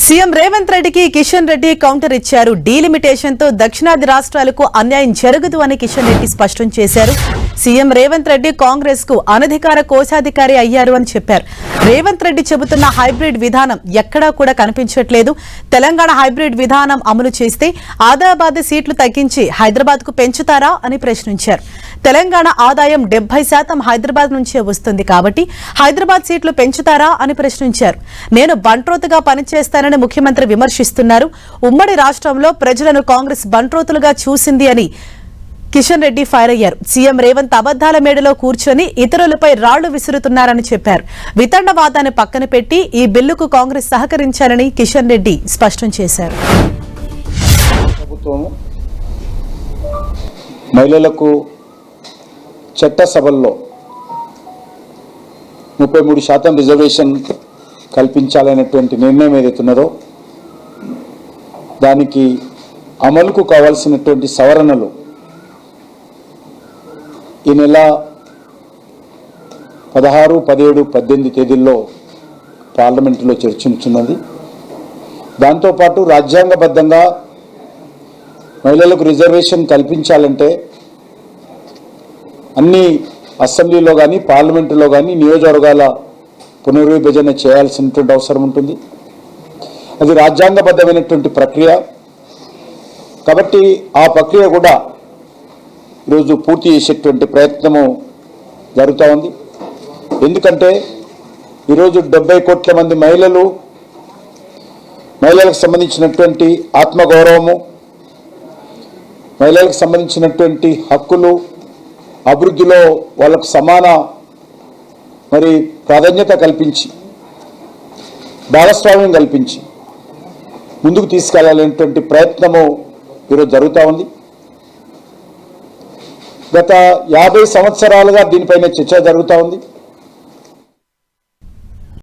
CM Revanth రెడ్డికి Kishan Reddy counter ఇచ్చారు. Delimitation తో దక్షిణాది రాష్ట్రాలకు అన్యాయం జరగదు అని కిషన్ రెడ్డి స్పష్టం చేశారు. సీఎం రేవంత్ రెడ్డి కాంగ్రెస్ కు అనధికార కోశాధికారి అయ్యారు అని చెప్పారు. రేవంత్ రెడ్డి చెబుతున్న హైబ్రిడ్ విధానం ఎక్కడా కూడా కనిపించట్లేదు. తెలంగాణ హైబ్రిడ్ విధానం అమలు చేస్తే ఆదిలాబాద్ సీట్లు తగ్గించి హైదరాబాద్ కు పెంచుతారా అని ప్రశ్నించారు. తెలంగాణ ఆదాయం 70% హైదరాబాద్ నుంచే వస్తుంది కాబట్టి హైదరాబాద్ సీట్లు పెంచుతారా అని ప్రశ్నించారు. నేను బంట్రోతుగా పనిచేస్తానని ముఖ్యమంత్రి విమర్శిస్తున్నారు. ఉమ్మడి రాష్ట్రంలో ప్రజలను కాంగ్రెస్ బంట్రోతులుగా చూసింది అని కిషన్ రెడ్డి ఫైర్ అయ్యారు. సీఎం రేవంత్ అబద్దాల మేడలో కూర్చొని ఇతరులపై రాళ్లు విసురుతున్నారని చెప్పారు. వితండవాదాన్ని పక్కన పెట్టి ఈ బిల్లుకు కాంగ్రెస్ సహకరించాలని కిషన్ రెడ్డి స్పష్టం చేశారు. మహిళలకు చట్టసభల్లో 33% రిజర్వేషన్ కల్పించాలనేటువంటి నిర్ణయం ఏదైతున్నదో దానికి అమలుకు కావాల్సినటువంటి సవరణలు ఈ నెల 16, 17, 18 తేదీల్లో పార్లమెంటులో చర్చించున్నది. దాంతోపాటు రాజ్యాంగబద్ధంగా మహిళలకు రిజర్వేషన్ కల్పించాలంటే అన్ని అసెంబ్లీలో కానీ పార్లమెంటులో కానీ నియోజకవర్గాల పునర్విభజన చేయాల్సినటువంటి అవసరం ఉంటుంది. అది రాజ్యాంగబద్ధమైనటువంటి ప్రక్రియ కాబట్టి ఆ ప్రక్రియ కూడా ఈరోజు పూర్తి చేసేటువంటి ప్రయత్నము జరుగుతూ ఉంది. ఎందుకంటే ఈరోజు 70 కోట్ల మంది మహిళలకు సంబంధించినటువంటి ఆత్మగౌరవము, మహిళలకు సంబంధించినటువంటి హక్కులు, అభివృద్ధిలో వాళ్ళకు సమాన ప్రాధాన్యత కల్పించి భాగస్వామ్యం కల్పించి ముందుకు తీసుకెళ్లాలనేటువంటి ప్రయత్నము ఈరోజు జరుగుతూ ఉంది. గత 50 సంవత్సరాలుగా దీనిపైన చర్చ జరుగుతూ ఉంది.